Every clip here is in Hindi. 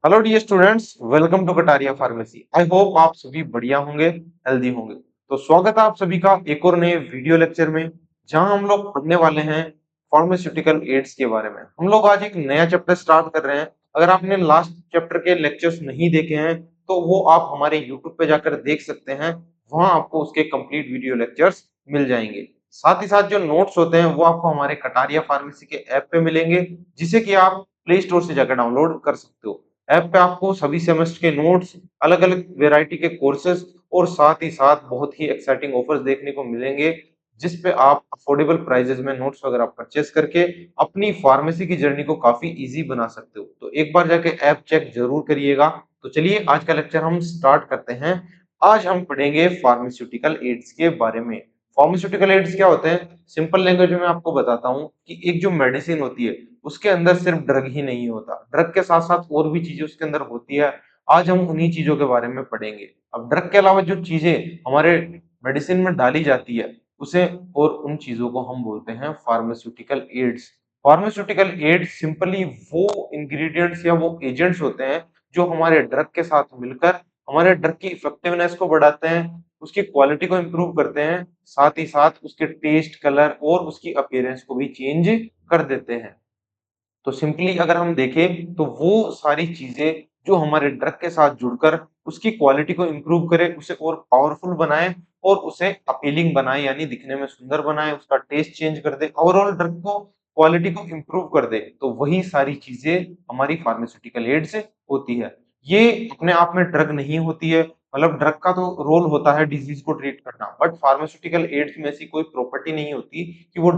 Hello dear students, welcome to Kataria pharmacy. I hope आप सभी बढ़िया होंगे, हेल्दी होंगे। तो स्वागत है आप सभी का एक और नए वीडियो लेक्चर में, जहां हम लोग पढ़ने वाले हैं फार्मास्यूटिकल एड्स के बारे में। हम लोग आज एक नया चैप्टर स्टार्ट कर रहे हैं। अगर आपने लास्ट चैप्टर के लेक्चर्स नहीं देखे हैं तो वो आप हमारे यूट्यूब पे जाकर देख सकते हैं। वहां आपको उसके कंप्लीट वीडियो लेक्चर्स मिल जाएंगे। साथ ही साथ जो नोट्स होते हैं वो आपको हमारे कटारिया फार्मेसी के ऐप पे मिलेंगे, जिसे कि आप प्ले स्टोर से जाकर डाउनलोड कर सकते हो। ऐप पे आपको सभी सेमेस्टर के नोट्स, अलग अलग वैरायटी के कोर्सेज और साथ ही साथ बहुत ही एक्साइटिंग ऑफर्स देखने को मिलेंगे, जिस पे आप अफोर्डेबल प्राइजेस में नोट्स वगैरह परचेस करके अपनी फार्मेसी की जर्नी को काफी इजी बना सकते हो। तो एक बार जाके ऐप चेक जरूर करिएगा। तो चलिए आज का लेक्चर हम स्टार्ट करते हैं। आज हम पढ़ेंगे फार्मास्यूटिकल एड्स के बारे में। फार्मास्यूटिकल एड्स क्या होते हैं? सिंपल लैंग्वेज में आपको बताता हूँ कि एक जो मेडिसिन होती है उसके अंदर सिर्फ ड्रग ही नहीं होता, ड्रग के साथ साथ और भी चीजें उसके अंदर होती है। आज हम उन्हीं चीजों के बारे में पढ़ेंगे। अब ड्रग के अलावा जो चीजें हमारे मेडिसिन में डाली जाती है उसे और उन चीजों को हम बोलते हैं pharmaceutical ads. Pharmaceutical ads simply वो इंग्रेडिएंट्स या वो एजेंट्स होते हैं जो हमारे ड्रग के साथ मिलकर हमारे ड्रग की इफेक्टिवनेस को बढ़ाते हैं, उसकी क्वालिटी को इम्प्रूव करते हैं, साथ ही साथ उसके टेस्ट, कलर और उसकी अपीयरेंस को भी चेंज कर देते हैं। तो सिंपली अगर हम देखें तो वो सारी चीजें जो हमारे ड्रग के साथ जुड़कर उसकी क्वालिटी को इम्प्रूव करे, उसे और पावरफुल बनाए और उसे अपीलिंग बनाए, यानी दिखने में सुंदर बनाए, उसका टेस्ट चेंज कर दे, ओवरऑल ड्रग को क्वालिटी को इम्प्रूव कर दे, तो वही सारी चीजें हमारी फार्मास्यूटिकल एड से होती है। ये अपने आप में ड्रग नहीं होती है, मतलब ड्रग का तो रोल होता है डिजीज को ट्रीट करना, बट फार्मास्यूटिकल एड्स में ऐसी कोई प्रॉपर्टी नहीं होती कि वो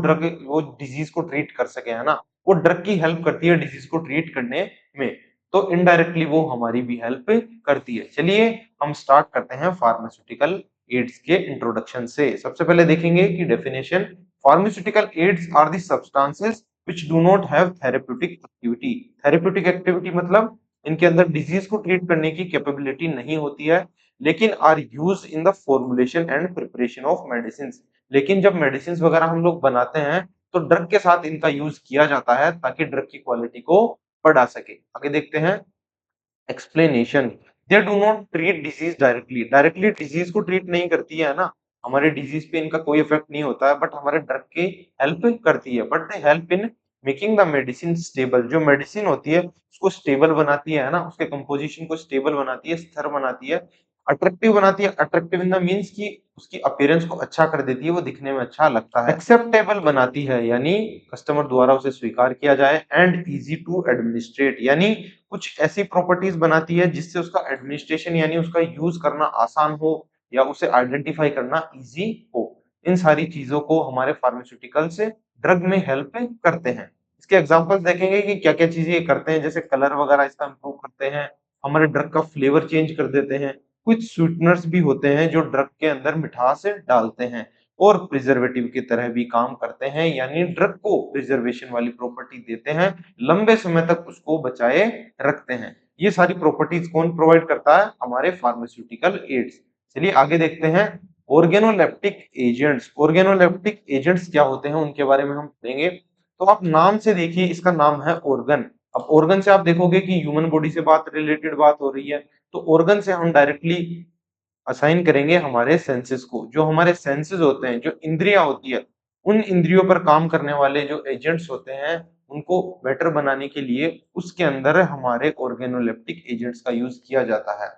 डिजीज को ट्रीट कर सके, है ना। वो ड्रग की हेल्प करती है डिजीज को ट्रीट करने में, तो इनडायरेक्टली वो हमारी भी हेल्प करती है। चलिए हम स्टार्ट करते हैं फार्मास्यूटिकल एड्स के इंट्रोडक्शन से। सबसे पहले देखेंगे कि definition. Pharmaceutical aids are the substances which do not have therapeutic activity. Therapeutic activity मतलब इनके अंदर डिजीज को ट्रीट करने की कैपेबिलिटी नहीं होती है, लेकिन are use in the formulation and preparation of medicine. लेकिन जब मेडिसिन वगैरह हम लोग बनाते हैं तो ड्रग के साथ इनका यूज किया जाता है ताकि ड्रग की क्वालिटी को बढ़ा सके। आगे देखते हैं explanation. They do not treat disease directly. Directly disease को ट्रीट नहीं करती है ना, हमारे डिजीज पे इनका कोई इफेक्ट नहीं होता है, बट हमारे ड्रग की हेल्प करती है। But they help in making the medicine stable. जो मेडिसिन होती है उसको स्टेबल बनाती है ना, उसके कंपोजिशन को स्टेबल बनाती है, स्थिर बनाती है, अट्रैक्टिव बनाती है। अट्रैक्टिव इन द मीन्स की उसकी अपीयरेंस को अच्छा कर देती है, वो दिखने में अच्छा लगता है। एक्सेप्टेबल बनाती है, यानी कस्टमर द्वारा उसे स्वीकार किया जाए। एंड इजी टू एडमिनिस्ट्रेट, यानी कुछ ऐसी प्रॉपर्टीज बनाती है जिससे उसका एडमिनिस्ट्रेशन यानी उसका यूज करना आसान हो या उसे आइडेंटिफाई करना इजी हो। इन सारी चीजों को हमारे फार्मास्यूटिकल्स ड्रग में हेल्प करते हैं। इसके एग्जांपल्स देखेंगे कि क्या क्या चीजें ये करते हैं, जैसे कलर वगैरह इसका इंप्रूव करते हैं, हमारे ड्रग का फ्लेवर चेंज कर देते हैं, कुछ स्वीटनर्स भी होते हैं जो ड्रग के अंदर मिठास डालते हैं, और प्रिजर्वेटिव की तरह भी काम करते हैं, यानी ड्रग को प्रिजर्वेशन वाली प्रॉपर्टी देते हैं, लंबे समय तक उसको बचाए रखते हैं। ये सारी प्रॉपर्टीज कौन प्रोवाइड करता है? हमारे फार्मास्यूटिकल एड्स। चलिए आगे देखते हैं ऑर्गेनोलेप्टिक एजेंट्स। ऑर्गेनोलेप्टिक एजेंट्स क्या होते हैं उनके बारे में हम पढ़ेंगे। तो आप नाम से देखिए, इसका नाम है ऑर्गन। अब ऑर्गन से आप देखोगे कि ह्यूमन बॉडी से बात रिलेटेड बात हो रही है, तो ऑर्गन से हम डायरेक्टली असाइन करेंगे हमारे सेंसेस को। जो हमारे सेंसेस होते हैं, जो इंद्रियां होती है, उन इंद्रियों पर काम करने वाले जो एजेंट्स होते हैं उनको बेटर बनाने के लिए उसके अंदर हमारे ऑर्गेनोलेप्टिक एजेंट्स का यूज किया जाता है।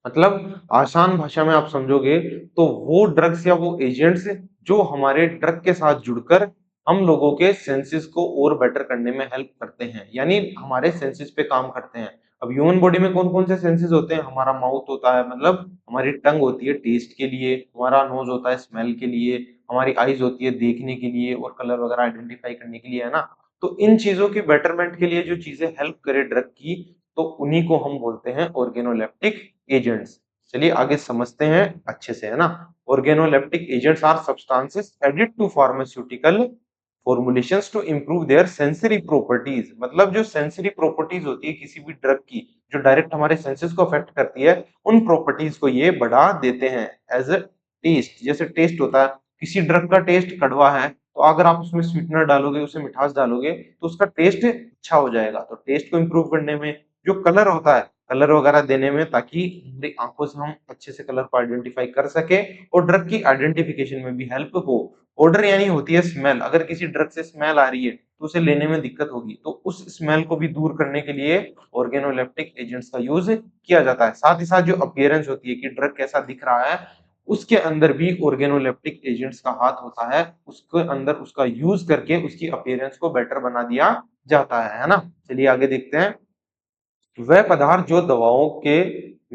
मतलब आसान भाषा में आप समझोगे तो वो ड्रग्स या वो एजेंट्स जो हमारे ड्रग के साथ जुड़कर हम लोगों के सेंसेस को और बेटर करने में हेल्प करते हैं, यानी हमारे सेंसेस पे काम करते हैं। अब ह्यूमन बॉडी में कौन कौन से सेंसेस होते हैं? हमारा माउथ होता है, मतलब हमारी टंग होती है टेस्ट के लिए, हमारा नोज होता है स्मेल के लिए, हमारी आईज होती है देखने के लिए और कलर वगैरह आइडेंटिफाई करने के लिए, है ना। तो इन चीजों की बेटरमेंट के लिए जो चीजें हेल्प करे ड्रग की, तो उन्हीं को हम बोलते हैं ऑर्गेनोलेप्टिक एजेंट्स। चलिए आगे समझते हैं अच्छे से, है ना। Organoleptic agents are substances added to pharmaceutical formulations to improve their sensory properties. मतलब जो सेंसरी प्रॉपर्टीज होती है किसी भी ड्रग की, जो डायरेक्ट हमारे सेंसेस को अफेक्ट करती है, उन प्रॉपर्टीज को ये बढ़ा देते हैं। एज अ टेस्ट, जैसे टेस्ट होता है, किसी ड्रग का टेस्ट कड़वा है तो अगर आप उसमें स्वीटनर डालोगे, उसे मिठास डालोगे, तो उसका टेस्ट अच्छा हो जाएगा। तो टेस्ट को इंप्रूव करने में जो कलर होता है, कलर वगैरह देने में, ताकि हमारी आंखों से हम अच्छे से कलर को आइडेंटिफाई कर सके और ड्रग की आइडेंटिफिकेशन में भी हेल्प हो। ओडर यानी होती है स्मेल, अगर किसी ड्रग से स्मेल आ रही है तो उसे लेने में दिक्कत होगी, तो उस स्मेल को भी दूर करने के लिए ऑर्गेनोलेप्टिक एजेंट्स का यूज किया जाता है। साथ ही साथ जो अपीयरेंस होती है कि ड्रग कैसा दिख रहा है, उसके अंदर भी ऑर्गेनोलेप्टिक एजेंट्स का हाथ होता है, उसके अंदर उसका यूज करके उसकी अपीयरेंस को बेटर बना दिया जाता है ना। चलिए आगे देखते हैं। वह पदार्थ जो दवाओं के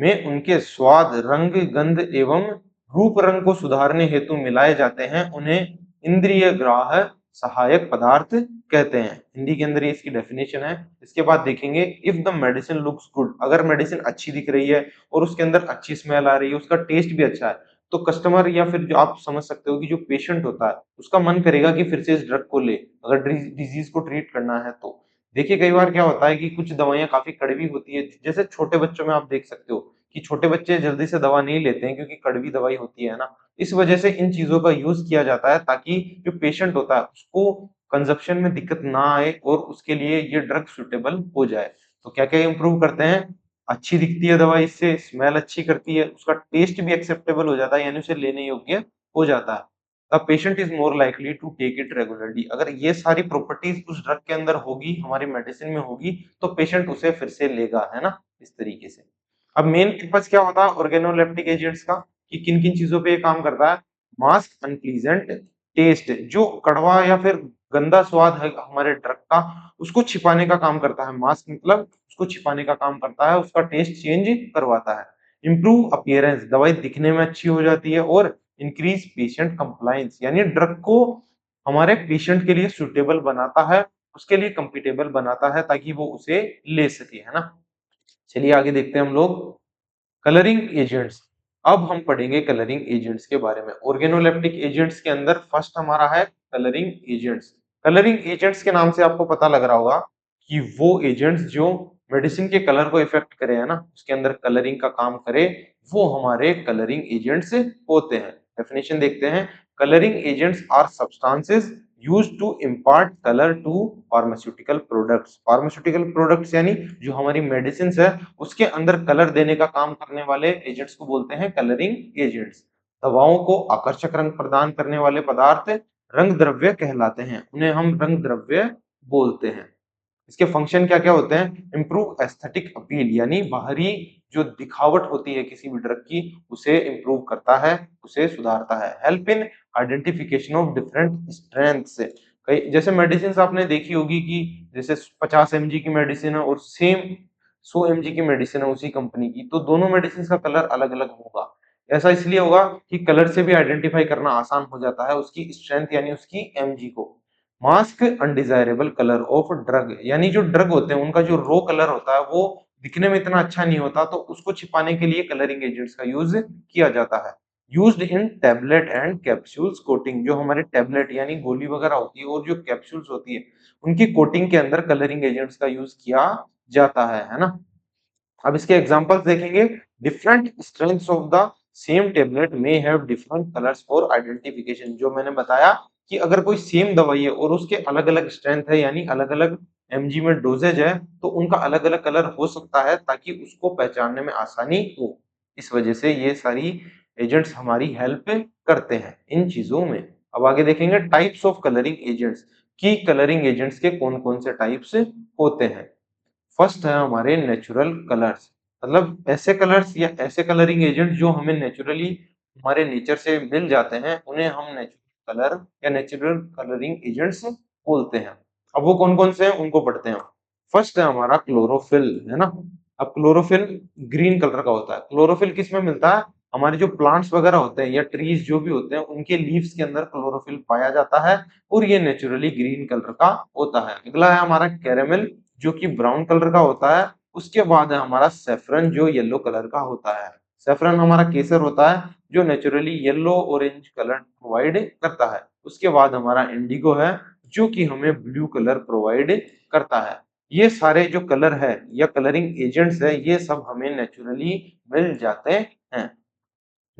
में उनके स्वाद, रंग, गंध एवं रूप रंग को सुधारने हेतु मिलाए जाते हैं, उन्हें इंद्रिय ग्राह्य सहायक पदार्थ कहते हैं। हिंदी के अंदर ये इसकी डेफिनेशन है। इसके बाद देखेंगे, if the medicine looks good, अगर मेडिसिन अच्छी दिख रही है और उसके अंदर अच्छी स्मेल आ रही है, उसका टेस्ट भी अच्छा है, तो कस्टमर या फिर जो आप समझ सकते हो कि जो पेशेंट होता है उसका मन करेगा कि फिर से इस ड्रग को ले, अगर डिजीज को ट्रीट करना है तो। देखिए कई बार क्या होता है कि कुछ दवाइयाँ काफ़ी कड़वी होती है, जैसे छोटे बच्चों में आप देख सकते हो कि छोटे बच्चे जल्दी से दवा नहीं लेते हैं क्योंकि कड़वी दवाई होती है ना। इस वजह से इन चीज़ों का यूज़ किया जाता है ताकि जो पेशेंट होता है उसको कंज़प्शन में दिक्कत ना आए और उसके लिए ये ड्रग सूटेबल हो जाए। तो क्या-क्या इम्प्रूव करते हैं? अच्छी दिखती है दवाई इससे, स्मेल अच्छी करती है, उसका टेस्ट भी एक्सेप्टेबल हो जाता है यानी उसे लेने योग्य हो जाता है। The patient is more likely to take it regularly, अगर ये सारी प्रॉपर्टीज उस ड्रग के अंदर होगी, हमारी मेडिसिन में होगी, तो पेशेंट उसे फिर से लेगा, है ना, इस तरीके से। अब मेन पर्पस क्या होता है ऑर्गेनोलेप्टिक एजेंट्स का, कि किन किन चीजों पे ये काम करता है? मास्क अनप्लीजेंट टेस्ट, जो कड़वा या फिर गंदा स्वाद है हमारे ड्रग का, उसको छिपाने का काम करता है। मास्क मतलब उसको छिपाने का काम करता है, उसका टेस्ट चेंज करवाता है। इम्प्रूव अपीयरेंस, दवाई दिखने में अच्छी हो जाती है। और इंक्रीज पेशेंट कंप्लायंस, यानी ड्रग को हमारे पेशेंट के लिए सुटेबल बनाता है, उसके लिए कंफर्टेबल बनाता है ताकि वो उसे ले सके, है ना। चलिए आगे देखते हैं हम लोग। कलरिंग एजेंट्स, अब हम पढ़ेंगे कलरिंग एजेंट्स के बारे में। ऑर्गेनोलेप्टिक एजेंट्स के अंदर फर्स्ट हमारा है कलरिंग एजेंट्स। कलरिंग एजेंट्स के नाम से आपको पता लग रहा होगा कि वो एजेंट्स जो मेडिसिन के कलर को इफेक्ट करे, है ना, उसके अंदर कलरिंग का काम करे, वो हमारे कलरिंग एजेंट्स होते हैं। डेफिनेशन देखते हैं। Colouring agents are substances used to impart colour to pharmaceutical products. Pharmaceutical products यानी जो हमारी मेडिसिन है उसके अंदर कलर देने का काम करने वाले एजेंट्स को बोलते हैं कलरिंग एजेंट्स। दवाओं को आकर्षक रंग प्रदान करने वाले पदार्थ रंग द्रव्य कहलाते हैं, उन्हें हम रंग द्रव्य बोलते हैं। इसके फंक्शन क्या क्या होते हैं? इंप्रूव एस्थेटिक अपील, यानी बाहरी जो दिखावट होती है किसी भी ड्रग की उसे इंप्रूव करता है, उसे सुधारता है। Help in identification of different strengths, कई जैसे मेडिसिन आपने देखी होगी कि जैसे 50 mg की मेडिसिन है और सेम 100 mg की मेडिसिन है उसी कंपनी की, तो दोनों मेडिसिन का कलर अलग अलग होगा। ऐसा इसलिए होगा कि कलर से भी आइडेंटिफाई करना आसान हो जाता है उसकी स्ट्रेंथ यानी उसकी mg को। Mask undesirable colour of drug, यानी जो ड्रग होते हैं उनका जो रो कलर होता है वो दिखने में इतना अच्छा नहीं होता, तो उसको छिपाने के लिए कलरिंग एजेंट्स का यूज किया जाता है। Used in tablet and capsules coating, जो हमारे टैबलेट यानी गोली वगैरह होती है और जो कैप्सूल्स होती है उनकी कोटिंग के अंदर कलरिंग एजेंट्स का यूज किया जाता है ना। अब इसके एग्जांपल्स देखेंगे। Different strengths of the same tablet may have different colours for identification, जो मैंने बताया कि अगर कोई सेम दवाई है और उसके अलग अलग स्ट्रेंथ है यानी अलग अलग mg में डोजेज है, तो उनका अलग अलग कलर हो सकता है ताकि उसको पहचानने में आसानी हो। इस वजह से ये सारी एजेंट्स हमारी हेल्प करते हैं इन चीजों में। अब आगे देखेंगे टाइप्स ऑफ कलरिंग एजेंट्स, की कलरिंग एजेंट्स के कौन कौन से टाइप्स होते हैं। फर्स्ट है हमारे नेचुरल कलर्स, मतलब ऐसे कलर्स या ऐसे कलरिंग एजेंट जो हमें नेचुरली हमारे नेचर से मिल जाते हैं, उन्हें हम नेचुरल कलर या नेचुरल कलरिंग एजेंट्स बोलते हैं। अब वो कौन कौन से हैं उनको पढ़ते हैं। फर्स्ट है हमारा क्लोरोफिल, है ना। अब क्लोरोफिल ग्रीन कलर का होता है। क्लोरोफिल किस में मिलता है? हमारे जो प्लांट्स वगैरह होते हैं या ट्रीज जो भी होते हैं उनके लीव्स के अंदर क्लोरोफिल पाया जाता है और ये नेचुरली ग्रीन कलर का होता है। अगला है हमारा कैरेमल जो कि ब्राउन कलर का होता है। उसके बाद है हमारा सेफ्रन जो येलो कलर का होता है। सेफ्रन हमारा केसर होता है जो naturally yellow orange colour provide करता है। उसके बाद हमारा इंडिगो है जो कि हमें ब्लू कलर प्रोवाइड करता है। ये सारे जो कलर है या कलरिंग एजेंट्स है ये सब हमें नेचुरली मिल जाते हैं।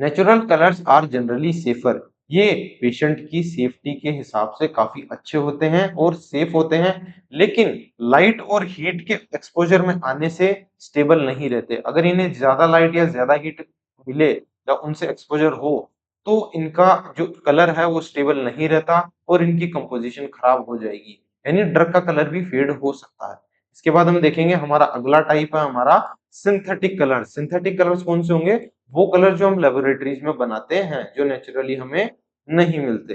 Natural colours are generally safer, ये पेशेंट की सेफ्टी के हिसाब से काफी अच्छे होते हैं और सेफ होते हैं, लेकिन लाइट और हीट के एक्सपोजर में आने से स्टेबल नहीं रहते। अगर इन्हें ज्यादा लाइट या ज्यादा हीट मिले या उनसे एक्सपोजर हो तो इनका जो कलर है वो स्टेबल नहीं रहता और इनकी कंपोजिशन खराब हो जाएगी, यानी ड्रग का कलर भी फेड हो सकता है। इसके बाद हम देखेंगे हमारा अगला टाइप है हमारा सिंथेटिक कलर। सिंथेटिक कलर्स कौन से होंगे? वो कलर जो हम लेबोरेटरीज में बनाते हैं, जो नेचुरली हमें नहीं मिलते।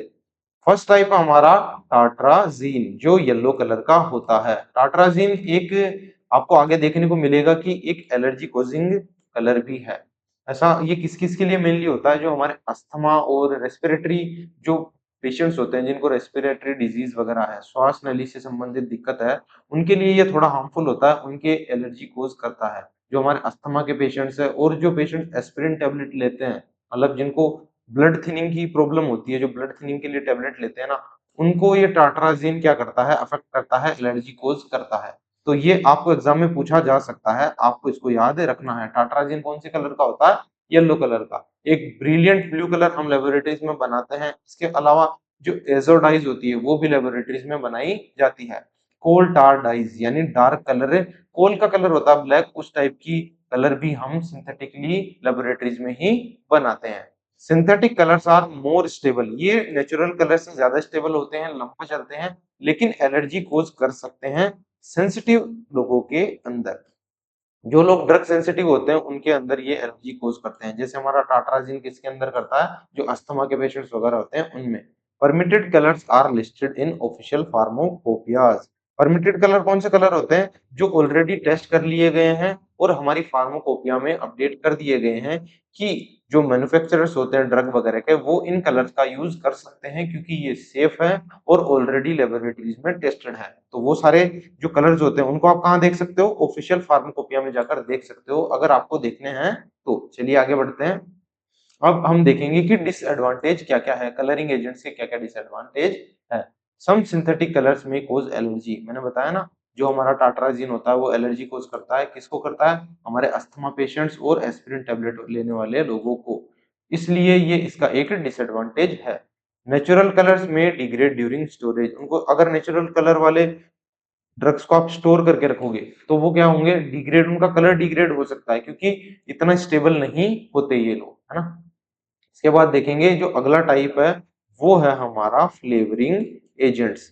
फर्स्ट टाइप हमारा टाट्राजीन, जो येलो कलर का होता है। टाट्राजीन एक आपको आगे देखने को मिलेगा कि एक एलर्जी कोजिंग कलर भी है। ऐसा ये किस किस के लिए मेनली होता है? जो हमारे अस्थमा और रेस्पिरेटरी जो पेशेंट्स होते हैं, जिनको रेस्पिरेटरी डिजीज वगैरह है, श्वास नली से संबंधित दिक्कत है, उनके लिए ये थोड़ा हार्मफुल होता है, उनके एलर्जी कोज करता है। जो हमारे अस्थमा के पेशेंट्स है और जो पेशेंट एस्पिरिन टेबलेट लेते हैं, मतलब जिनको ब्लड थिनिंग की प्रॉब्लम होती है, जो ब्लड थिनिंग के लिए टेबलेट लेते हैं ना, उनको ये टाट्राजीन क्या करता है? अफेक्ट करता है, एलर्जी कोज करता है। तो ये आपको एग्जाम में पूछा जा सकता है, आपको इसको याद रखना है। टाट्राजीन कौन से कलर का होता है? येलो कलर का। एक ब्रिलियंट ब्लू कलर हम लेबोरेटरीज में बनाते हैं। इसके अलावा जो एजो डाइज होती है वो भी लेबोरेटरीज में बनाई जाती है। कोल टार डाइज यानी डार्क कलर, कोल का कलर होता है ब्लैक, उस टाइप की कलर भी हम सिंथेटिकली लेबोरेटरीज में ही बनाते हैं। Synthetic colours are more stable, ये नेचुरल कलर से ज्यादा स्टेबल होते हैं, लंबा चलते हैं, लेकिन एलर्जी कोज कर सकते हैं सेंसिटिव लोगों के अंदर। जो लोग ड्रग सेंसिटिव होते हैं उनके अंदर ये एलर्जी कोज करते हैं। जैसे हमारा टाट्राजीन किसके अंदर करता है? जो अस्थमा के पेशेंट्स वगैरह होते हैं उनमें। Permitted colours are listed in official pharmacopoeias. Permitted colour कौन से कलर होते हैं? जो ऑलरेडी टेस्ट कर लिए गए हैं और हमारी फार्माकोपिया में अपडेट कर दिए गए हैं कि जो मैन्युफैक्चरर्स होते हैं ड्रग वगैरह के, वो इन कलर्स का यूज कर सकते हैं क्योंकि ये सेफ है और ऑलरेडी लेबोरेटरीज में टेस्टेड है। तो वो सारे जो कलर्स होते हैं उनको आप कहाँ देख सकते हो? ऑफिशियल फार्माकोपिया में जाकर देख सकते हो, अगर आपको देखने हैं तो। चलिए आगे बढ़ते हैं। अब हम देखेंगे कि डिसएडवांटेज क्या क्या है, कलरिंग एजेंट्स के क्या क्या डिसएडवांटेज है। सम सिंथेटिक कलर्स में कोज एलर्जी, मैंने बताया ना, जो हमारा टाट्राजीन होता है वो एलर्जी कोज करता है। किसको करता है? हमारे अस्थमा पेशेंट्स और एस्पिरिन टेबलेट लेने वाले लोगों को। इसलिए ये इसका एक डिसएडवांटेज है। नेचुरल कलर्स में डिग्रेड ड्यूरिंग स्टोरेज, उनको अगर नेचुरल कलर वाले ड्रग्स को आप स्टोर करके रखोगे तो वो क्या होंगे? डिग्रेड, उनका कलर डिग्रेड हो सकता है क्योंकि इतना स्टेबल नहीं होते ये लोग, है ना। इसके बाद देखेंगे जो अगला टाइप है वो है हमारा फ्लेवरिंग एजेंट्स।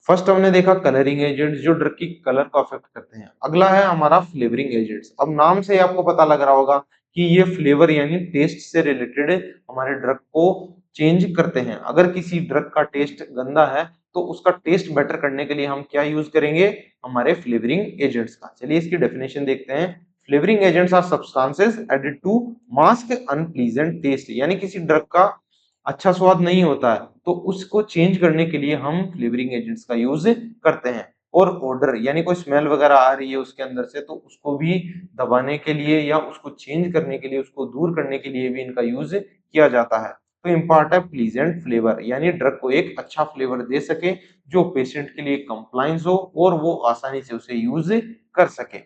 फर्स्ट हमने देखा कलरिंग एजेंट्स जो ड्रग की कलर को अफेक्ट करते हैं। अगला है हमारा फ्लेवरिंग एजेंट्स। अब नाम से ही आपको पता लग रहा होगा कि ये फ्लेवर यानी टेस्ट से रिलेटेड हमारे ड्रग को चेंज करते हैं। अगर किसी ड्रग का टेस्ट गंदा है तो उसका टेस्ट बेटर करने के लिए हम क्या यूज करेंगे? हमारे फ्लेवरिंग एजेंट्स का। चलिए इसकी डेफिनेशन देखते हैं। Flavouring agents are substances added to mask unpleasant taste, यानी किसी ड्रग का अच्छा स्वाद नहीं होता है तो उसको चेंज करने के लिए हम फ्लेवरिंग एजेंट्स का यूज करते हैं। और ऑर्डर यानी कोई स्मेल वगैरह आ रही है उसके अंदर से तो उसको भी दबाने के लिए या उसको चेंज करने के लिए, उसको दूर करने के लिए भी इनका यूज किया जाता है। तो इम्पार्ट है प्लीजेंट फ्लेवर, यानी ड्रग को एक अच्छा फ्लेवर दे सके जो पेशेंट के लिए कंप्लायंस हो और वो आसानी से उसे यूज कर सके,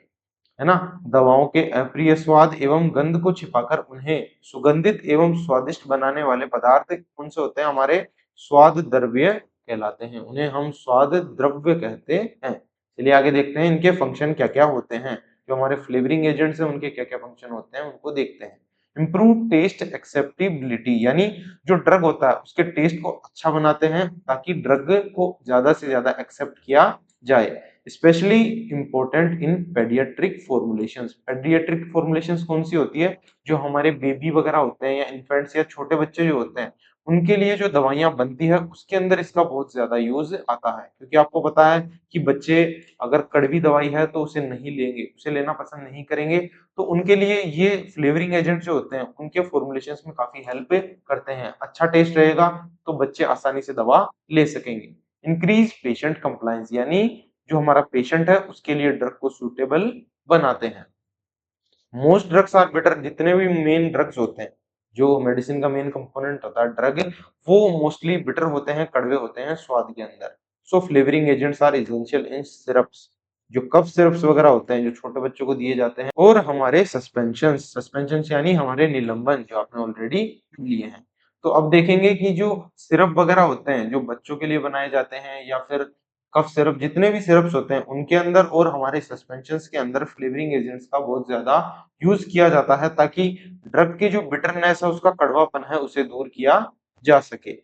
है ना। दवाओं के अप्रिय स्वाद एवं गंध को छिपाकर उन्हें सुगंधित एवं स्वादिष्ट बनाने वाले पदार्थ कौन से होते हैं? हमारे स्वाद द्रव्य कहलाते हैं, उन्हें हम स्वाद द्रव्य कहते हैं। चलिए आगे देखते हैं इनके फंक्शन क्या क्या होते हैं। जो हमारे फ्लेवरिंग एजेंट्स हैं उनके क्या क्या फंक्शन होते हैं उनको देखते हैं। इम्प्रूव टेस्ट एक्सेप्टेबिलिटी, यानी जो ड्रग होता है उसके टेस्ट को अच्छा बनाते हैं ताकि ड्रग को ज्यादा से ज्यादा एक्सेप्ट किया जाए। Specially important in paediatric formulations. Paediatric formulations कौन सी होती है? जो हमारे बेबी वगैरह होते हैं या इन्फेंट्स या छोटे बच्चे जो होते हैं उनके लिए जो दवाइयां बनती है उसके अंदर इसका बहुत ज्यादा यूज आता है, क्योंकि आपको पता है कि बच्चे अगर कड़वी दवाई है तो उसे नहीं लेंगे, उसे लेना पसंद नहीं करेंगे। तो उनके लिए ये फ्लेवरिंग एजेंट जो होते हैं उनके फॉर्मुलेशंस में काफी हेल्प करते हैं। अच्छा टेस्ट रहेगा तो बच्चे आसानी से दवा ले सकेंगे। इंक्रीज पेशेंट कंप्लायंस, यानी जो हमारा पेशेंट है उसके लिए ड्रग को सूटेबल बनाते हैं। मोस्ट ड्रग्स आर बेटर, जितने भी मेन ड्रग्स होते हैं, जो मेडिसिन का मेन कंपोनेंट होता है ड्रग, वो मोस्टली बिटर होते हैं, कड़वे होते हैं स्वाद के अंदर। So flavouring agents are essential in syrups, जो कफ सिरप्स वगैरह होते हैं जो छोटे बच्चों को दिए जाते हैं, और हमारे सस्पेंशन, सस्पेंशन यानी हमारे निलंबन जो आपने ऑलरेडी लिए हैं। तो अब देखेंगे कि जो सिरप वगैरह होते हैं, जो बच्चों के लिए बनाए जाते हैं या फिर कफ सिरप, जितने भी सिरप्स होते हैं उनके अंदर और हमारे सस्पेंशंस के अंदर फ्लेवरिंग एजेंट्स का बहुत ज्यादा यूज किया जाता है, ताकि ड्रग की जो बिटरनेस है, उसका कड़वापन है, उसे दूर किया जा सके।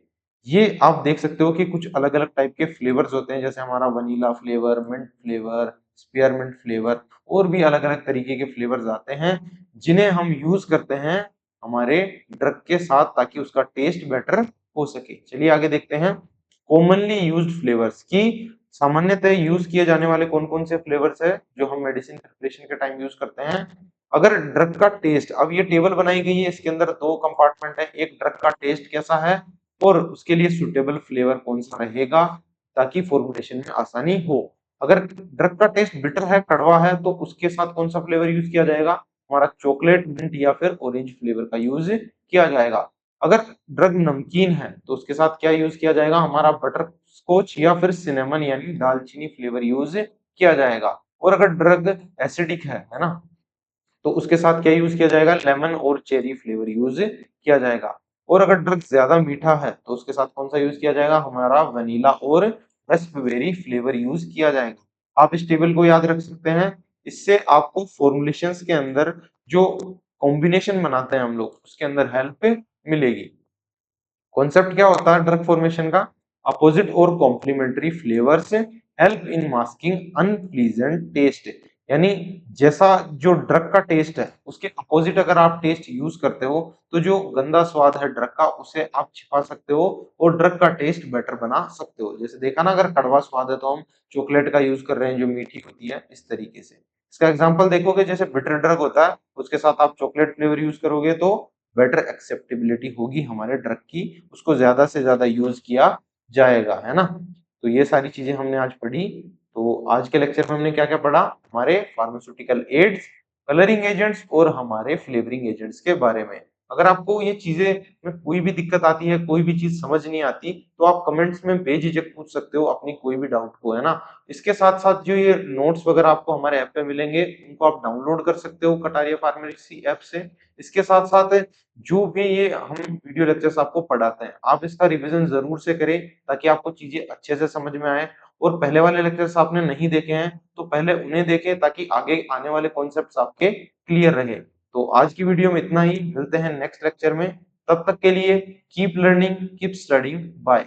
ये आप देख सकते हो कि कुछ अलग अलग टाइप के फ्लेवर्स होते हैं, जैसे हमारा vanilla flavour, mint flavour, spearmint flavour, और भी अलग अलग तरीके के फ्लेवर्स आते हैं, जिन्हें हम यूज करते हैं हमारे ड्रग के साथ, ताकि उसका टेस्ट बेटर हो सके। चलिए आगे देखते हैं कॉमनली यूज्ड फ्लेवर्स की। सामान्यतः यूज किए जाने वाले कौन कौन से फ्लेवर्स है जो हम मेडिसिन प्रिपरेशन के टाइम यूज करते हैं। अगर ड्रग का टेस्ट, अब ये टेबल बनाई गई है, इसके अंदर दो कंपार्टमेंट है, एक ड्रग का टेस्ट कैसा है और उसके लिए सुटेबल फ्लेवर कौन सा रहेगा, ताकि फॉर्मुलेशन में आसानी हो। अगर ड्रग का टेस्ट बिटर है, कड़वा है, तो उसके साथ कौन सा फ्लेवर यूज किया जाएगा, हमारा चॉकलेट, मिंट या फिर ऑरेंज फ्लेवर का यूज किया जाएगा। अगर ड्रग नमकीन है तो उसके साथ क्या यूज किया जाएगा, हमारा बटर स्कॉच या फिर सिनेमन यानी दालचीनी फ्लेवर यूज किया जाएगा। और अगर ड्रग एसिडिक है ना, तो उसके साथ क्या यूज किया जाएगा, लेमन और चेरी फ्लेवर यूज किया जाएगा। और अगर ड्रग ज्यादा मीठा है तो उसके साथ कौन सा यूज किया जाएगा, हमारा वनीला और रास्पबेरी फ्लेवर यूज किया जाएगा। आप इस टेबल को याद रख सकते हैं, इससे आपको फॉर्मुलेशंस के अंदर जो कॉम्बिनेशन बनाते हैं हम लोग, उसके अंदर हेल्प मिलेगी। कॉन्सेप्ट क्या होता है ड्रग फॉर्मेशन का, अपोजिट और complementary flavours help in masking unpleasant taste. यानी जैसा जो ड्रग का टेस्ट है, उसके अपोजिट अगर आप टेस्ट यूज करते हो, तो जो गंदा स्वाद है ड्रग का, उसे आप छिपा सकते हो और ड्रग का टेस्ट बेटर बना सकते हो। जैसे देखा ना, अगर कड़वा स्वाद है तो हम चॉकलेट का यूज कर रहे हैं जो मीठी होती है, इस तरीके से। इसका एग्जांपल देखोगे, जैसे बिटर ड्रग होता है, उसके साथ आप चॉकलेट फ्लेवर यूज करोगे तो बेटर एक्सेप्टेबिलिटी होगी हमारे ड्रग की, उसको ज्यादा से ज्यादा यूज किया जाएगा, है ना। तो ये सारी चीजें हमने आज पढ़ी। तो आज के लेक्चर में हमने क्या क्या पढ़ा, हमारे फार्मास्यूटिकल एड्स, कलरिंग एजेंट्स और हमारे फ्लेवरिंग एजेंट्स के बारे में। अगर आपको ये चीजें में कोई भी दिक्कत आती है, कोई भी चीज समझ नहीं आती, तो आप कमेंट्स में बेझिझक पूछ सकते हो अपनी कोई भी डाउट को, है ना। इसके साथ साथ जो ये नोट्स वगैरह आपको हमारे ऐप पे मिलेंगे, उनको आप डाउनलोड कर सकते हो कटारिया फार्मेसी ऐप से। इसके साथ साथ जो भी ये हम वीडियो लेक्चर्स आपको पढ़ाते हैं, आप इसका रिवीजन जरूर से करें, ताकि आपको चीजें अच्छे से समझ में आए। और पहले वाले लेक्चर्स आपने नहीं देखे हैं तो पहले उन्हें देखें, ताकि आगे आने वाले कॉन्सेप्ट्स आपके क्लियर रहे। तो आज की वीडियो में इतना ही, मिलते हैं नेक्स्ट लेक्चर में। तब तक के लिए keep learning, keep studying, bye.